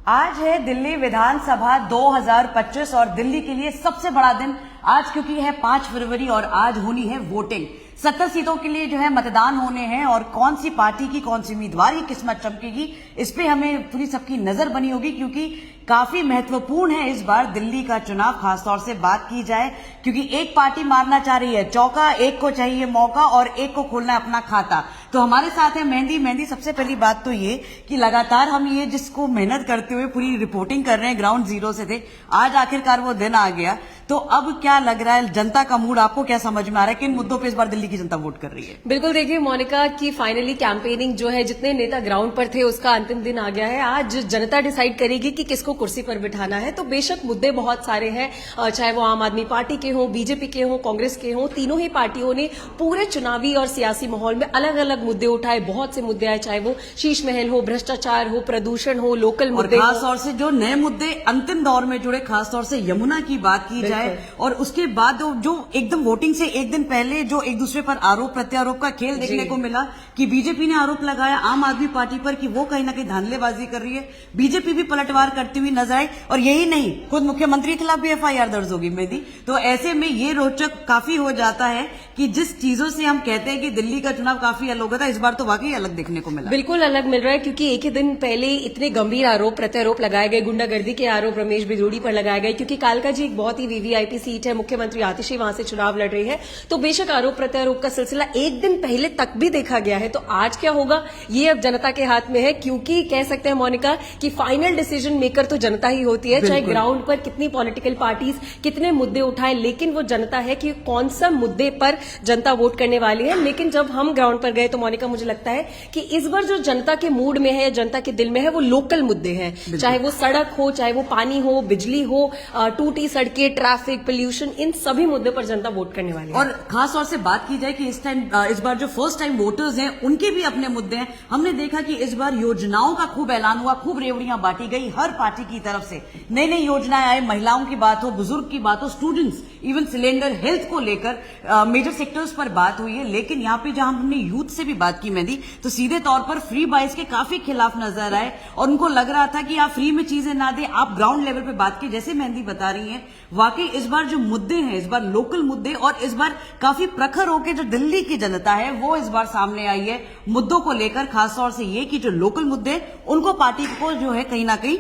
आज है दिल्ली विधानसभा 2025 और दिल्ली के लिए सबसे बड़ा दिन आज, क्योंकि है 5 फरवरी और आज होनी है वोटिंग। 70 सीटों के लिए जो है मतदान होने हैं और कौन सी पार्टी की कौन सी उम्मीदवार की किस्मत चमकेगी, इस पे हमें पूरी सबकी नजर बनी होगी, क्योंकि काफी महत्वपूर्ण है इस बार दिल्ली का चुनाव। खासतौर से बात की जाए क्योंकि एक पार्टी मारना चाह रही है चौका, एक को चाहिए मौका और एक को खोलना है अपना खाता। तो हमारे साथ है मेहंदी। सबसे पहली बात तो ये कि लगातार हम ये जिसको मेहनत करते हुए पूरी रिपोर्टिंग कर रहे हैं, ग्राउंड जीरो से थे, आज आखिरकार वो दिन आ गया। तो अब क्या लग रहा है, जनता का मूड आपको क्या समझ में आ रहा है, किन मुद्दों पे इस बार दिल्ली की जनता वोट कर रही है? बिल्कुल, देखिए मोनिका की फाइनली कैंपेनिंग जो है, जितने नेता ग्राउंड पर थे उसका अंतिम दिन आ गया है। आज जनता डिसाइड करेगी कि किसको कुर्सी पर बिठाना है। तो बेशक मुद्दे बहुत सारे हैं, चाहे वो आम आदमी पार्टी के हों, बीजेपी के हों, कांग्रेस के हों, तीनों ही पार्टियों ने पूरे चुनावी और सियासी माहौल में अलग अलग मुद्दे उठाए। बहुत से मुद्दे आए, चाहे वो शीश महल हो, भ्रष्टाचार हो, प्रदूषण हो, लोकल मुद्दे, खासतौर से जो नए मुद्दे अंतिम दौर में जुड़े, खासतौर से यमुना की बात की जाए और उसके बाद जो एकदम वोटिंग से एक दिन पहले जो एक दूसरे पर आरोप प्रत्यारोप का खेल देखने को मिला कि बीजेपी ने आरोप लगाया आम आदमी पार्टी पर कि वो कहीं ना कहीं धांधलेबाजी कर रही है, बीजेपी भी पलटवार करती हुई नजर आई। और यही नहीं, खुद मुख्यमंत्री के खिलाफ भी एफआईआर दर्ज होगी मेहंदी। तो ऐसे में ये रोचक काफी हो जाता है कि जिस चीजों से हम कहते हैं कि दिल्ली का चुनाव काफी अलग होता है, इस बार तो वाकई अलग देखने को मिला। बिल्कुल अलग मिल रहा है, क्योंकि एक ही दिन पहले इतने गंभीर आरोप प्रत्यारोप लगाए गए, गुंडागर्दी के आरोप रमेश बिधूड़ी पर लगाए गए, क्योंकि कालका जी एक बहुत ही वीवीआईपी सीट है, मुख्यमंत्री आतिशी वहां से चुनाव लड़ रही है। तो बेशक आरोप प्रत्यारोप का सिलसिला एक दिन पहले तक भी देखा गया है। तो आज क्या होगा ये अब जनता के हाथ में है, क्योंकि कह सकते हैं मोनिका कि फाइनल डिसीजन मेकर तो जनता ही होती है। चाहे ग्राउंड पर कितनी पॉलिटिकल पार्टीज कितने मुद्दे उठाए, लेकिन वो जनता है कि कौन सा मुद्दे पर जनता वोट करने वाली है। लेकिन जब हम ग्राउंड पर गए तो मोनिका मुझे लगता है कि इस बार जो जनता के मूड में है, जनता के दिल में है, वो लोकल मुद्दे हैं। चाहे वो सड़क हो, चाहे वो पानी हो, बिजली हो, टूटी सड़कें, ट्रैफिक, पोल्यूशन, इन सभी मुद्दों पर जनता वोट करने वाली है। और खासतौर से बात की जाए कि इस बार जो फर्स्ट टाइम वोटर्स हैं उनके भी अपने मुद्दे हैं। हमने देखा कि इस बार योजनाओं का खूब ऐलान हुआ, खूब रेवड़ियां बांटी गई हर पार्टी की तरफ से, नई नई योजनाएं आए, महिलाओं की बात हो, बुजुर्ग की बात हो, स्टूडेंट्स, इवन सिलेंडर, हेल्थ को लेकर मेजर सेक्टर्स पर बात हुई है। लेकिन यहाँ पे जहां हमने यूथ से भी बात की मेहंदी, तो सीधे तौर पर फ्री बाइस के काफी खिलाफ नजर आए और उनको लग रहा था कि आप फ्री में चीजें ना दें, आप ग्राउंड लेवल पे बात की। जैसे मेहंदी बता रही है, वाकई इस बार जो मुद्दे हैं, इस बार लोकल मुद्दे, और इस बार काफी प्रखर होकर जो दिल्ली की जनता है वो इस बार सामने आई है मुद्दों को लेकर। खासतौर से ये कि जो लोकल मुद्दे उनको पार्टी को जो है कहीं ना कहीं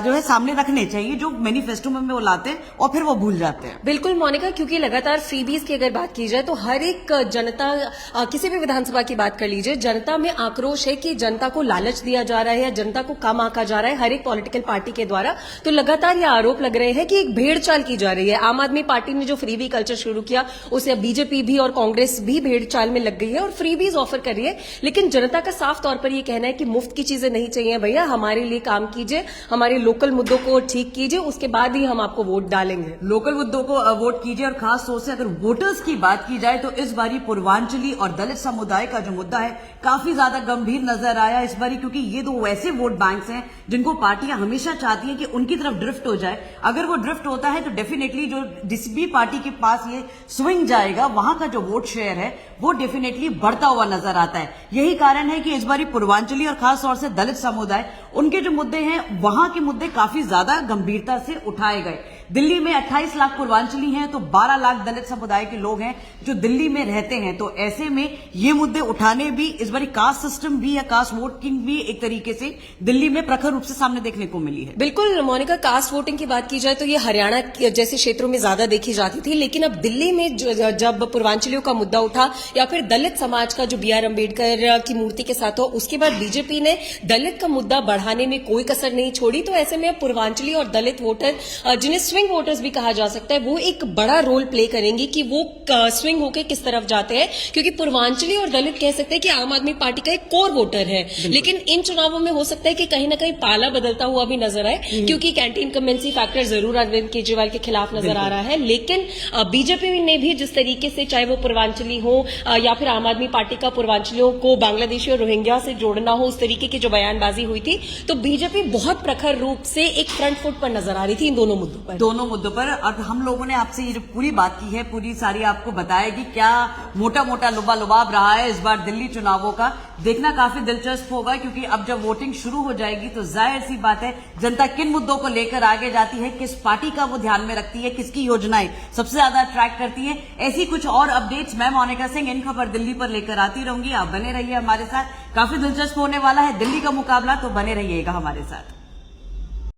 जो है सामने रखने चाहिए, जो मैनिफेस्टो में वो लाते हैं और फिर वो भूल जाते हैं। बिल्कुल मोनिका, क्योंकि लगातार फ्रीबीज की अगर बात की जाए तो हर एक जनता, किसी भी विधानसभा की बात कर लीजिए, जनता में आक्रोश है कि जनता को लालच दिया जा रहा है या जनता को कम आंका जा रहा है हर एक पॉलिटिकल पार्टी के द्वारा। तो लगातार ये आरोप लग रहे हैं कि एक भेड़ चाल की जा रही है। आम आदमी पार्टी ने जो फ्रीबी कल्चर शुरू किया उसे बीजेपी भी और कांग्रेस भी भेड़ चाल में लग गई है और फ्रीबीज ऑफर कर रही है। लेकिन जनता का साफ तौर पर यह कहना है कि मुफ्त की चीजें नहीं चाहिए भैया, हमारे लिए काम कीजिए, हमारे लोकल मुद्दों को ठीक कीजिए, उसके बाद ही हम आपको वोट डालेंगे। लोकल मुद्दों को वोट कीजिए। और खास तौर से अगर वोटर्स की बात की जाए तो इस बारी पूर्वांचली और दलित समुदाय का जो मुद्दा है काफी ज्यादा गंभीर नजर आया इस बारी, क्योंकि ये दो वैसे वोट बैंक्स हैं जिनको पार्टियां हमेशा चाहती हैं कि उनकी तरफ ड्रिफ्ट हो जाए। अगर वो ड्रिफ्ट होता है तो डेफिनेटली जो जिस भी पार्टी के पास ये स्विंग जाएगा, वहां का जो वोट शेयर है वो डेफिनेटली बढ़ता हुआ नजर आता है। यही कारण है कि इस बारी पूर्वांचली और खास तौर से दलित समुदाय, उनके जो मुद्दे हैं वहां के मुद्दे काफी ज्यादा गंभीरता से उठाए गए। दिल्ली में 28 लाख पूर्वांचली हैं तो 12 लाख दलित समुदाय के लोग हैं जो दिल्ली में रहते हैं। तो ऐसे में ये मुद्दे उठाने भी इस बारी कास्ट सिस्टम भी या कास्ट वोटिंग भी एक तरीके से दिल्ली में प्रखर रूप से सामने देखने को मिली है। बिल्कुल मोनिका, कास्ट वोटिंग की बात की जाए तो ये हरियाणा जैसे क्षेत्रों में ज्यादा देखी जाती थी, लेकिन अब दिल्ली में जब पूर्वांचलियों का मुद्दा उठा या फिर दलित समाज का जो बीआर अम्बेडकर की मूर्ति के साथ हो, उसके बाद बीजेपी ने दलित का मुद्दा बढ़ाने में कोई कसर नहीं छोड़ी। तो ऐसे में पूर्वांचली और दलित वोटर, जिन्हें स्विंग वोटर्स भी कहा जा सकता है, वो एक बड़ा रोल प्ले करेंगे कि वो स्विंग होकर किस तरफ जाते हैं। क्योंकि पूर्वांचली और दलित कह सकते हैं कि आम आदमी पार्टी का एक कोर वोटर है, लेकिन इन चुनावों में हो सकता है कि कहीं ना कहीं पाला बदलता हुआ भी नजर आए, क्योंकि कैंटीन कमेंसी फैक्टर जरूर अरविंद केजरीवाल के खिलाफ नजर आ रहा है। लेकिन बीजेपी ने भी जिस तरीके से, चाहे वो पूर्वांचली हो या फिर आम आदमी पार्टी का पूर्वांचलियों को बांग्लादेशी और रोहिंग्या से जोड़ना हो, उस तरीके की जो बयानबाजी हुई थी, तो बीजेपी बहुत प्रखर रूप से एक फ्रंट फुट पर नजर आ रही थी इन दोनों मुद्दों पर। दोनों मुद्दों पर। और हम लोगों ने आपसे ये जो पूरी बात की है, पूरी सारी आपको बताया कि क्या मोटा मोटा लुबाब रहा है इस बार दिल्ली चुनावों का। देखना काफी दिलचस्प होगा, क्योंकि अब जब वोटिंग शुरू हो जाएगी तो जाहिर सी बात है जनता किन मुद्दों को लेकर आगे जाती है, किस पार्टी का वो ध्यान में रखती है, किसकी योजनाएं सबसे ज्यादा अट्रैक्ट करती है। ऐसी कुछ और अपडेट्स मैं मोनिका सिंह इन खबर दिल्ली पर लेकर आती रहूंगी। आप बने रहिए हमारे साथ, काफी दिलचस्प होने वाला है दिल्ली का मुकाबला, तो बने रहिएगा हमारे साथ।